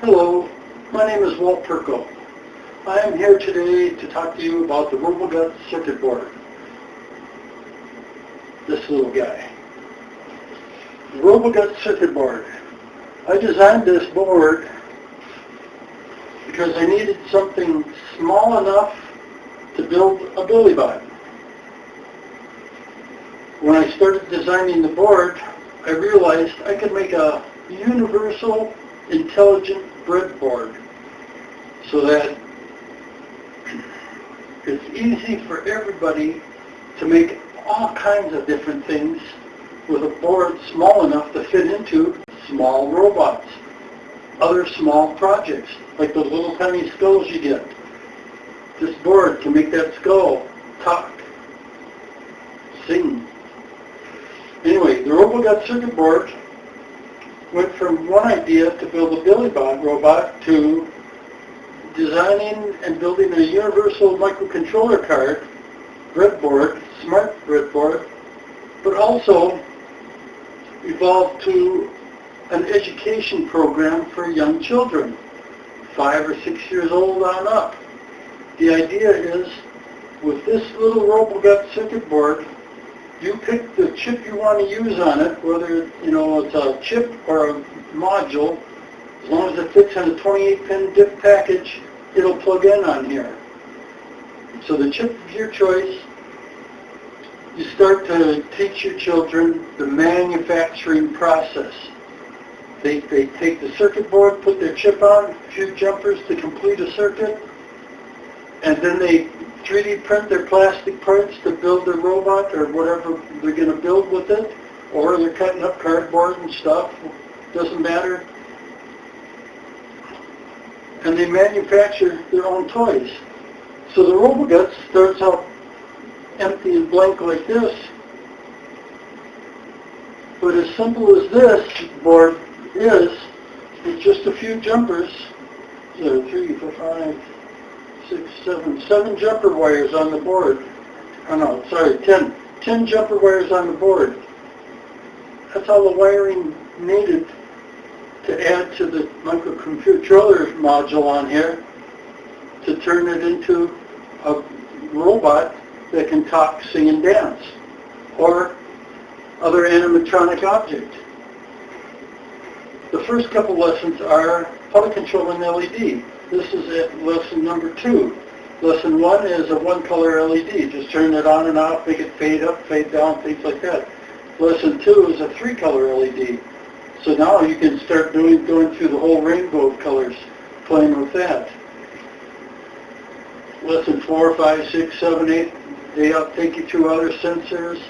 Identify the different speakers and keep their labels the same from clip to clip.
Speaker 1: Hello, my name is Walt Perko. I am here today to talk to you about the RoboGuts circuit board. This little guy. The RoboGuts circuit board. I designed this board because I needed something small enough to build a billy bot. When I started designing the board, I realized I could make a universal intelligent breadboard so that it's easy for everybody to make all kinds of different things with a board small enough to fit into small robots, other small projects, like those little tiny skulls you get. This board can make that skull talk, sing. Anyway, the RoboGuts circuit board went from one idea to build a billy bot robot to designing and building a universal microcontroller card, breadboard, smart breadboard, but also evolved to an education program for young children, 5 or 6 years old on up. The idea is, with this little RoboGuts circuit board, you pick the chip you want to use on it, whether it's a chip or a module. As long as it fits in a 28-pin DIP package, it'll plug in on here. So the chip of your choice, you start to teach your children the manufacturing process. They take the circuit board, put their chip on, a few jumpers to complete a circuit, and then they 3D print their plastic parts to build their robot or whatever they're going to build with it, or they're cutting up cardboard and stuff, doesn't matter. And they manufacture their own toys. So the RoboGuts starts out empty and blank like this, but as simple as this board is, it's just a few jumpers, 3, 4, 5, 6, 7 jumper wires on the board. Oh no, sorry, 10 jumper wires on the board. That's all the wiring needed to add to the microcontroller module on here to turn it into a robot that can talk, sing, and dance, or other animatronic object. The first couple lessons are how to control an LED. This is at lesson number 2. Lesson 1 is a one-color LED. Just turn it on and off, make it fade up, fade down, things like that. Lesson 2 is a 3-color LED. So now you can start going through the whole rainbow of colors, playing with that. Lesson 4, 5, 6, 7, 8, they'll take you through other sensors.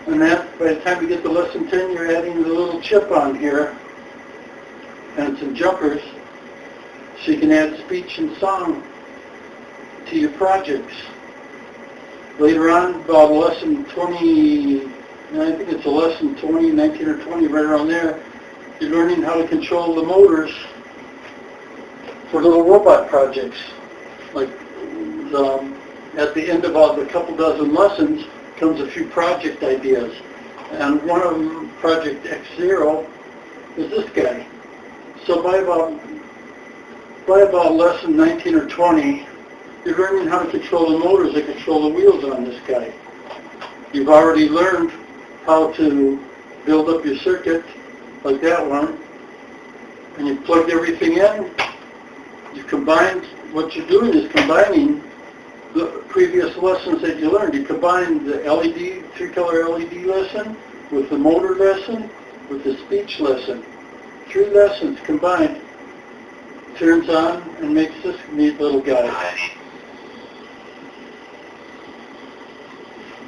Speaker 1: And that, by the time you get to lesson 10, you're adding the little chip on here and some jumpers, so you can add speech and song to your projects. Later on, about lesson 20, I think it's a lesson 20, 19 or 20, right around there, you're learning how to control the motors for little robot projects. Like at the end of all the couple dozen lessons comes a few project ideas. And one of them, Project X0, is this guy. So by about lesson 19 or 20, you're learning how to control the motors that control the wheels on this guy. You've already learned how to build up your circuit, like that one, and you've plugged everything in. You've combined, what you're doing is combining the previous lessons that you learned. You combine the LED, 3-color LED lesson with the motor lesson, with the speech lesson. 3 lessons combined, turns on and makes this neat little guy.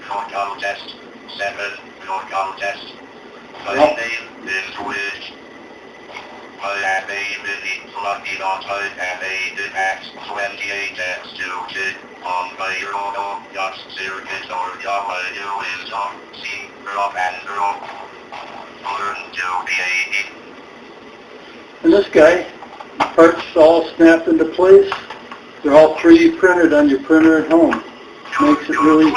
Speaker 2: Protocol test 7. Protocol test. My name is Rich. I have a mini lucky not I have a defact 28 executed on my RoboGuts circuit or you is on C rock and roll. Learn to be
Speaker 1: And this guy, parts all snapped into place. They're all 3D printed on your printer at home. Makes it real easy.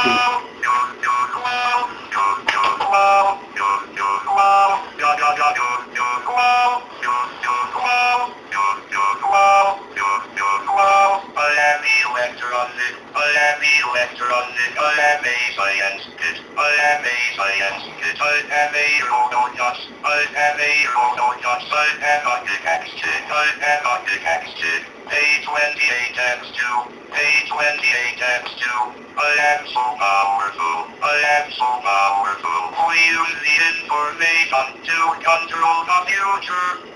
Speaker 2: I am a science kid. I am a science kid. I am a RoboGuts. I am a RoboGuts. I am a pickaxe kid. I am a pickaxe kid. A28X2. A28X2. I am so powerful. I am so powerful. We use the information to control the future.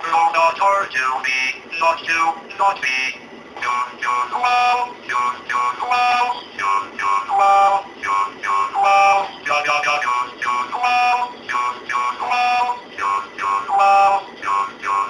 Speaker 2: Not or to be, not to, not be. Wow, wow, wow, wow,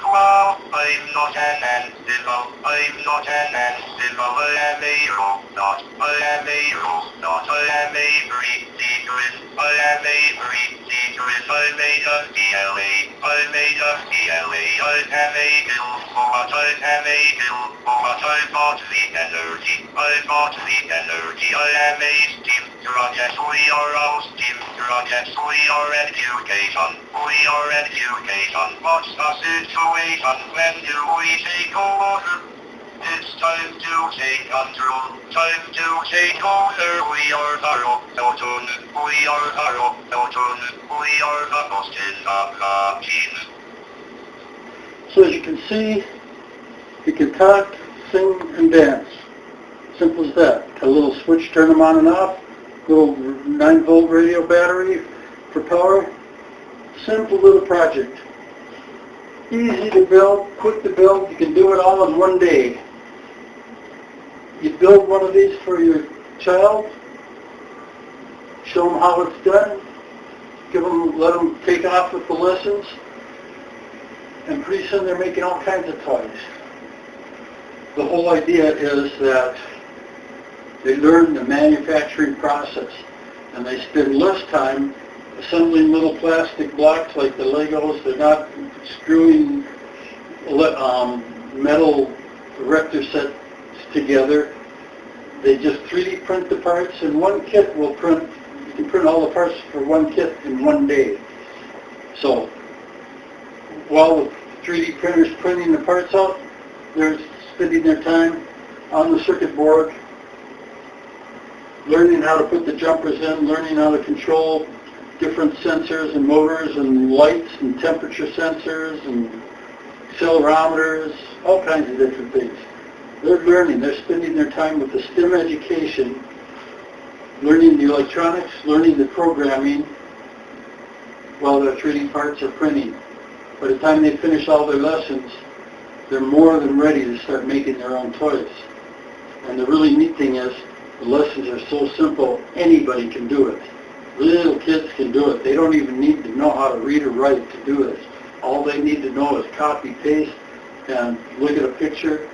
Speaker 2: wow. I'm not an animal. I'm not an animal. I am a robot. I am a robot. I am a free secret. I am a free secret. I made a S.T.E.A.M. I made a S.T.E.A.M. I am a bill for what I am a bill for what I bought the energy. I bought the energy. I am a STEAM project. We are all STEAM projects. We are education. We are education. What's the situation? When do we take over? It's time to take control. Time to take over. We are the RoboToons. We are the RoboToons. We are the most in the team.
Speaker 1: So as you can see, you can talk, sing, and dance. Simple as that. Got a little switch, turn them on and off. Little 9-volt radio battery for power. Simple little project. Easy to build, quick to build. You can do it all in one day. You build one of these for your child. Show them how it's done. Let them take off with the lessons. And pretty soon they're making all kinds of toys. The whole idea is that they learn the manufacturing process, and they spend less time assembling little plastic blocks like the Legos. They're not screwing metal erector sets together. They just 3D print the parts, and one kit will print. You can print all the parts for one kit in one day. So while the 3D printer's printing the parts out, they're spending their time on the circuit board, learning how to put the jumpers in, learning how to control different sensors and motors and lights and temperature sensors and accelerometers, all kinds of different things. They're learning, they're spending their time with the STEM education, learning the electronics, learning the programming, while their 3D parts are printing. By the time they finish all their lessons, they're more than ready to start making their own toys. And the really neat thing is, the lessons are so simple, anybody can do it. Little kids can do it. They don't even need to know how to read or write to do this. All they need to know is copy, paste, and look at a picture.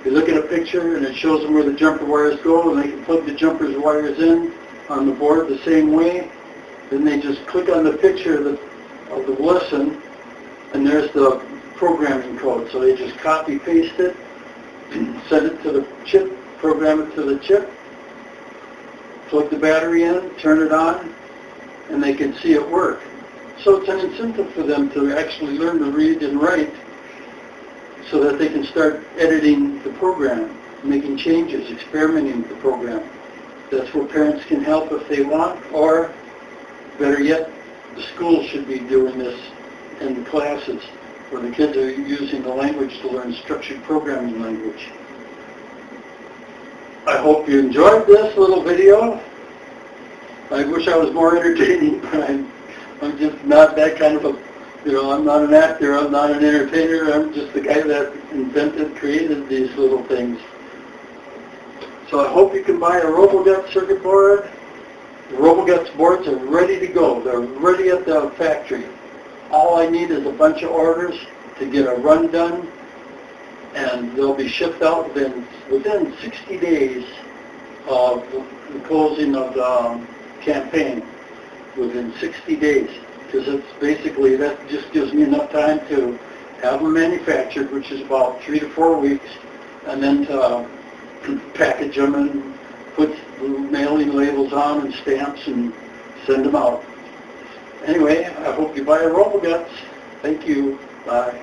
Speaker 1: They look at a picture and it shows them where the jumper wires go, and they can plug the jumper's wires in on the board the same way. Then they just click on the picture of the lesson, and there's the programming code. So they just copy, paste it, send it to the chip, program it to the chip, plug the battery in, turn it on, and they can see it work. So it's an incentive for them to actually learn to read and write so that they can start editing the program, making changes, experimenting with the program. That's where parents can help if they want, or better yet, the school should be doing this in the classes where the kids are using the language to learn structured programming language. I hope you enjoyed this little video. I wish I was more entertaining, but I'm just not that kind of I'm not an actor, I'm not an entertainer, I'm just the guy that created these little things. So I hope you can buy a RoboGuts circuit board. The RoboGuts boards are ready to go. They're ready at the factory. All I need is a bunch of orders to get a run done, and they'll be shipped out within 60 days of the closing of the campaign. Within 60 days. Because it's basically, that just gives me enough time to have them manufactured, which is about 3 to 4 weeks, and then to package them and put mailing labels on and stamps and send them out. Anyway, I hope you buy a RoboGuts. Thank you. Bye.